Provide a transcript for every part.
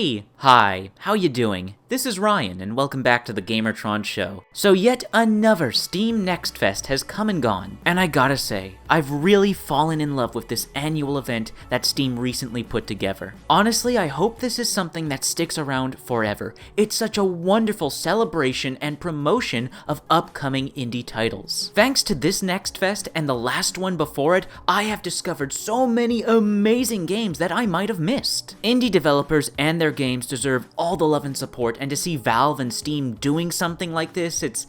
Hey! Hi, how you doing? This is Ryan, and welcome back to the Gamertron Show. So yet another Steam Next Fest has come and gone, and I gotta say, I've really fallen in love with this annual event that Steam recently put together. Honestly, I hope this is something that sticks around forever. It's such a wonderful celebration and promotion of upcoming indie titles. Thanks to this Next Fest and the last one before it, I have discovered so many amazing games that I might have missed. Indie developers and their games deserve all the love and support, and to see Valve and Steam doing something like this, it's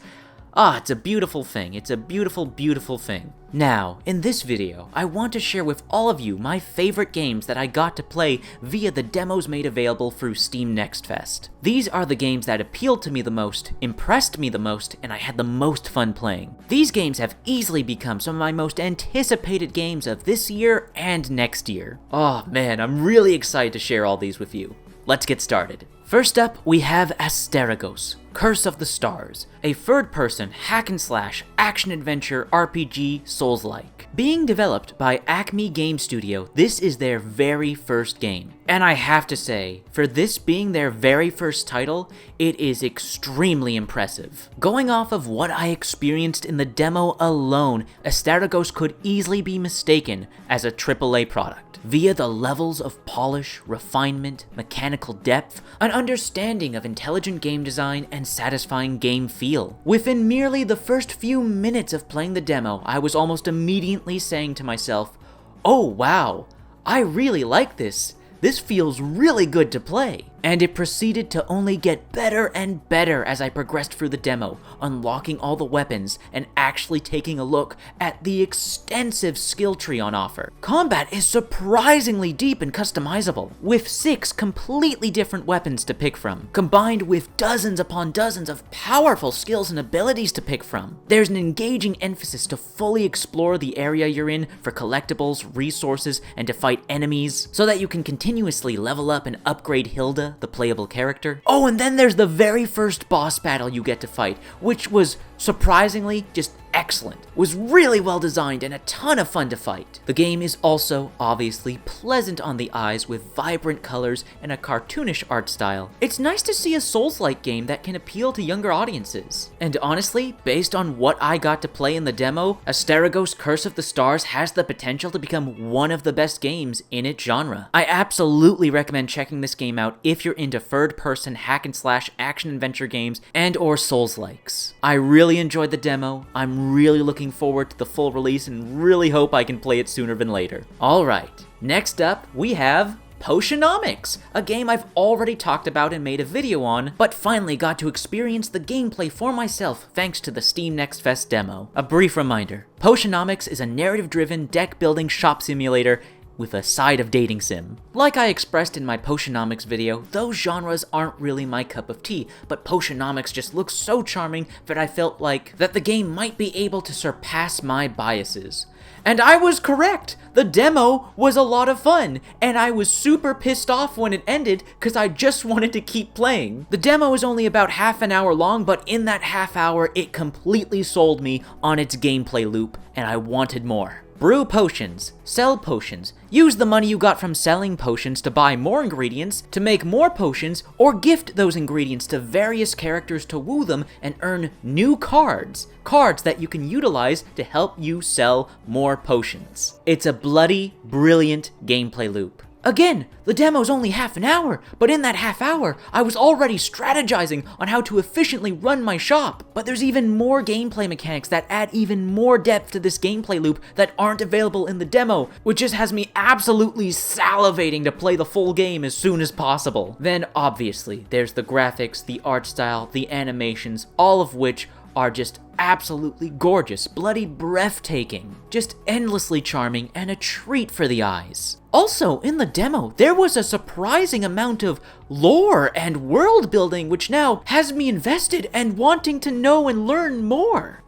a beautiful thing. It's a beautiful, beautiful thing. Now, in this video, I want to share with all of you my favorite games that I got to play via the demos made available through Steam Next Fest. These are the games that appealed to me the most, impressed me the most, and I had the most fun playing. These games have easily become some of my most anticipated games of this year and next year. Oh man, I'm really excited to share all these with you. Let's get started. First up, we have Asterigos, Curse of the Stars, a third-person hack-and-slash action-adventure RPG Souls-like. Being developed by Acme Game Studio, this is their very first game. And I have to say, for this being their very first title, it is extremely impressive. Going off of what I experienced in the demo alone, Asterigos could easily be mistaken as a AAA product. Via the levels of polish, refinement, mechanical depth, an understanding of intelligent game design, and satisfying game feel. Within merely the first few minutes of playing the demo, I was almost immediately saying to myself, oh wow, I really like this. This feels really good to play. And it proceeded to only get better and better as I progressed through the demo, unlocking all the weapons and actually taking a look at the extensive skill tree on offer. Combat is surprisingly deep and customizable, with 6 completely different weapons to pick from, combined with dozens upon dozens of powerful skills and abilities to pick from. There's an engaging emphasis to fully explore the area you're in for collectibles, resources, and to fight enemies, so that you can continuously level up and upgrade Hilda, the playable character. Oh, and then there's the very first boss battle you get to fight, which was surprisingly just excellent. It was really well designed and a ton of fun to fight. The game is also obviously pleasant on the eyes with vibrant colors and a cartoonish art style. It's nice to see a Souls-like game that can appeal to younger audiences. And honestly, based on what I got to play in the demo, Asterigos Curse of the Stars has the potential to become one of the best games in its genre. I absolutely recommend checking this game out if you're into third-person hack-and-slash action-adventure games and or Souls-likes. I really enjoyed the demo. I'm really looking forward to the full release and really hope I can play it sooner than later. Alright, next up we have Potionomics, a game I've already talked about and made a video on, but finally got to experience the gameplay for myself thanks to the Steam Next Fest demo. A brief reminder, Potionomics is a narrative-driven deck-building shop simulator with a side of dating sim. Like I expressed in my Potionomics video, those genres aren't really my cup of tea, but Potionomics just looks so charming that I felt like that the game might be able to surpass my biases. And I was correct! The demo was a lot of fun, and I was super pissed off when it ended because I just wanted to keep playing. The demo is only about half an hour long, but in that half hour, it completely sold me on its gameplay loop, and I wanted more. Brew potions, sell potions, use the money you got from selling potions to buy more ingredients, to make more potions, or gift those ingredients to various characters to woo them and earn new cards. Cards that you can utilize to help you sell more potions. It's a bloody, brilliant gameplay loop. Again, the demo's only half an hour, but in that half hour, I was already strategizing on how to efficiently run my shop. But there's even more gameplay mechanics that add even more depth to this gameplay loop that aren't available in the demo, which just has me absolutely salivating to play the full game as soon as possible. Then obviously, there's the graphics, the art style, the animations, all of which are just absolutely gorgeous, bloody breathtaking, just endlessly charming and a treat for the eyes. Also, in the demo, there was a surprising amount of lore and world building which now has me invested and wanting to know and learn more.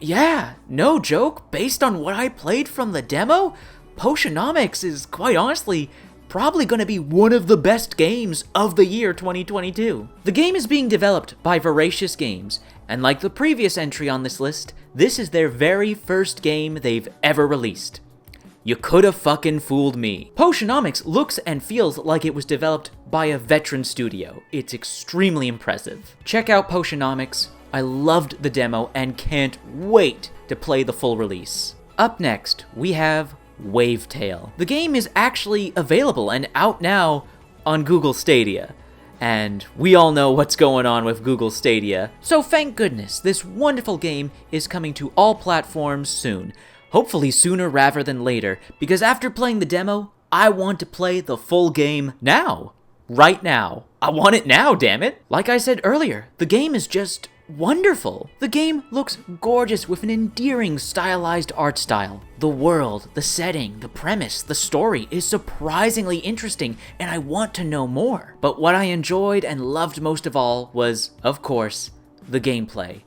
Yeah, no joke, based on what I played from the demo, Potionomics is quite honestly probably gonna be one of the best games of the year 2022. The game is being developed by Voracious Games, and like the previous entry on this list, this is their very first game they've ever released. You coulda fucking fooled me. Potionomics looks and feels like it was developed by a veteran studio. It's extremely impressive. Check out Potionomics. I loved the demo and can't wait to play the full release. Up next, we have Wavetale. The game is actually available and out now on Google Stadia. And we all know what's going on with Google Stadia. So thank goodness, this wonderful game is coming to all platforms soon. Hopefully sooner rather than later, because after playing the demo, I want to play the full game now. Right now. I want it now, damn it. Like I said earlier, the game is just wonderful. The game looks gorgeous with an endearing stylized art style. The world, the setting, the premise, the story is surprisingly interesting and I want to know more. But what I enjoyed and loved most of all was, of course, the gameplay.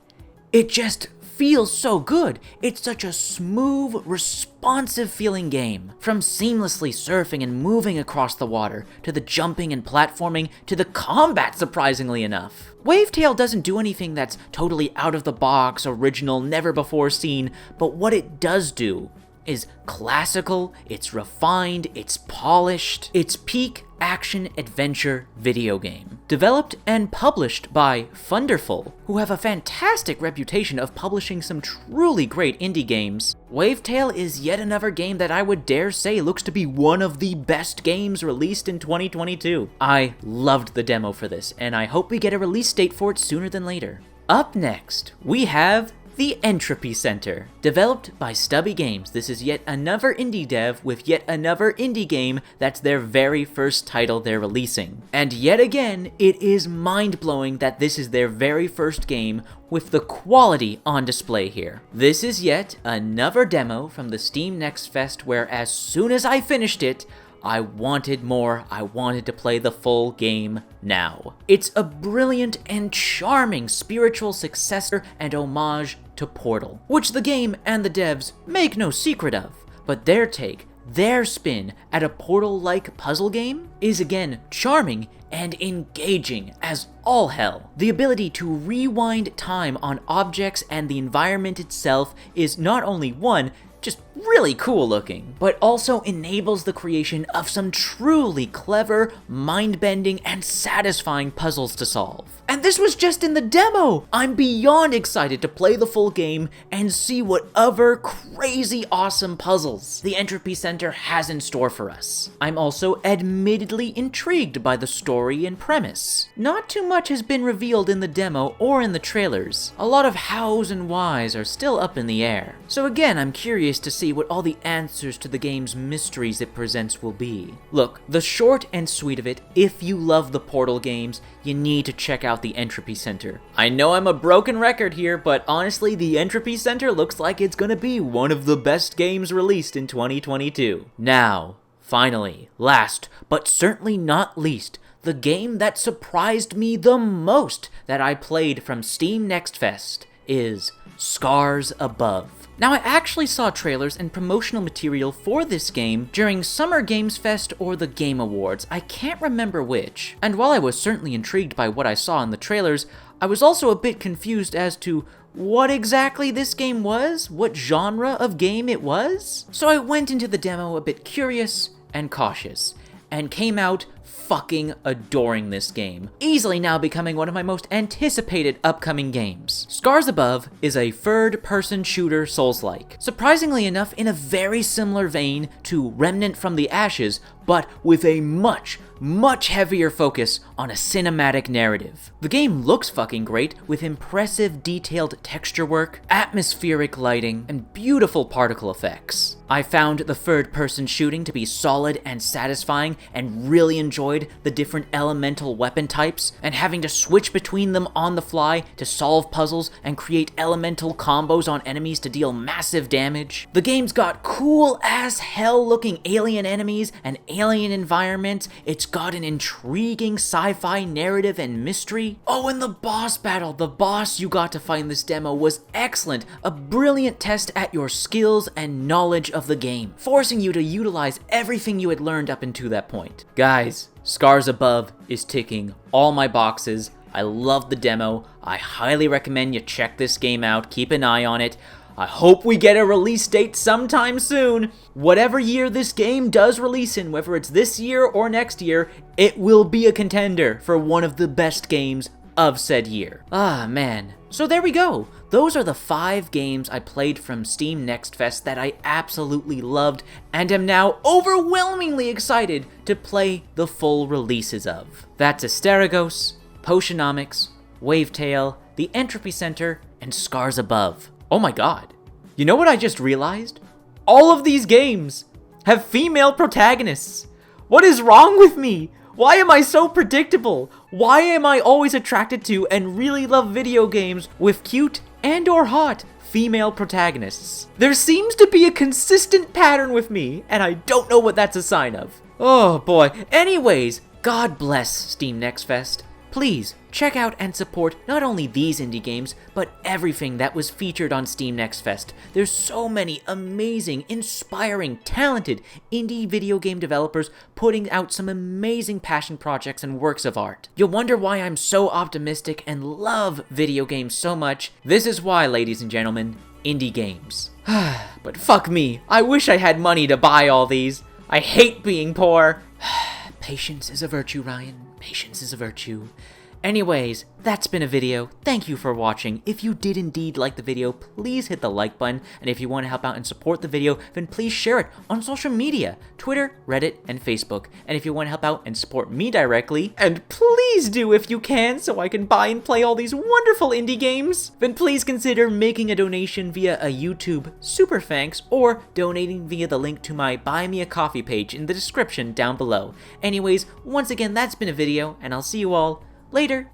It just feels so good. It's such a smooth, responsive feeling game. From seamlessly surfing and moving across the water, to the jumping and platforming, to the combat, surprisingly enough. Wavetale doesn't do anything that's totally out of the box, original, never before seen, but what it does do is classical, it's refined, it's polished, it's peak action-adventure video game. Developed and published by Thunderful, who have a fantastic reputation of publishing some truly great indie games, Wavetale is yet another game that I would dare say looks to be one of the best games released in 2022. I loved the demo for this, and I hope we get a release date for it sooner than later. Up next, we have the Entropy Center. Developed by Stubby Games, this is yet another indie dev with yet another indie game that's their very first title they're releasing. And yet again, it is mind-blowing that this is their very first game with the quality on display here. This is yet another demo from the Steam Next Fest where as soon as I finished it, I wanted more. I wanted to play the full game now. It's a brilliant and charming spiritual successor and homage to Portal, which the game and the devs make no secret of, but their take, their spin at a Portal-like puzzle game is again charming and engaging as all hell. The ability to rewind time on objects and the environment itself is not only one, just really cool looking, but also enables the creation of some truly clever, mind-bending, and satisfying puzzles to solve. And this was just in the demo! I'm beyond excited to play the full game and see what other crazy awesome puzzles the Entropy Center has in store for us. I'm also admittedly intrigued by the story and premise. Not too much has been revealed in the demo or in the trailers. A lot of hows and whys are still up in the air. So again, I'm curious to see what all the answers to the game's mysteries it presents will be. Look, the short and sweet of it, if you love the Portal games, you need to check out the Entropy Center. I know I'm a broken record here, but honestly, the Entropy Center looks like it's gonna be one of the best games released in 2022. Now, finally, last, but certainly not least, the game that surprised me the most that I played from Steam Next Fest is Scars Above. Now, I actually saw trailers and promotional material for this game during Summer Games Fest or the Game Awards, I can't remember which. And while I was certainly intrigued by what I saw in the trailers, I was also a bit confused as to what exactly this game was, what genre of game it was. So I went into the demo a bit curious and cautious, and came out fucking adoring this game, easily now becoming one of my most anticipated upcoming games. Scars Above is a third-person shooter Souls-like, surprisingly enough in a very similar vein to Remnant from the Ashes, but with a much heavier focus on a cinematic narrative. The game looks fucking great, with impressive detailed texture work, atmospheric lighting, and beautiful particle effects. I found the third-person shooting to be solid and satisfying, and really enjoyed the different elemental weapon types, and having to switch between them on the fly to solve puzzles and create elemental combos on enemies to deal massive damage. The game's got cool as hell looking alien enemies and alien environments. It's got an intriguing sci-fi narrative and mystery. Oh, and the boss battle, the boss you got to fight in this demo was excellent. A brilliant test at your skills and knowledge of the game, forcing you to utilize everything you had learned up until that point. Guys, Scars Above is ticking all my boxes. I love the demo. I highly recommend you check this game out. Keep an eye on it. I hope we get a release date sometime soon. Whatever year this game does release in, whether it's this year or next year, it will be a contender for one of the best games of said year. Ah, man. So there we go. Those are the 5 games I played from Steam Next Fest that I absolutely loved and am now overwhelmingly excited to play the full releases of. That's Asterigos, Potionomics, Wavetale, the Entropy Center, and Scars Above. Oh my god. You know what I just realized? All of these games have female protagonists. What is wrong with me? Why am I so predictable? Why am I always attracted to and really love video games with cute and or hot female protagonists? There seems to be a consistent pattern with me, and I don't know what that's a sign of. Oh boy. Anyways, God bless Steam Next Fest. Please, check out and support not only these indie games, but everything that was featured on Steam Next Fest. There's so many amazing, inspiring, talented indie video game developers putting out some amazing passion projects and works of art. You'll wonder why I'm so optimistic and love video games so much. This is why, ladies and gentlemen, indie games. But fuck me, I wish I had money to buy all these. I hate being poor. Patience is a virtue, Ryan. Patience is a virtue. Anyways, that's been a video. Thank you for watching. If you did indeed like the video, please hit the like button. And if you want to help out and support the video, then please share it on social media, Twitter, Reddit, and Facebook. And if you want to help out and support me directly, and please do if you can, so I can buy and play all these wonderful indie games, then please consider making a donation via a YouTube super thanks or donating via the link to my Buy Me a Coffee page in the description down below. Anyways, once again, that's been a video, and I'll see you all later.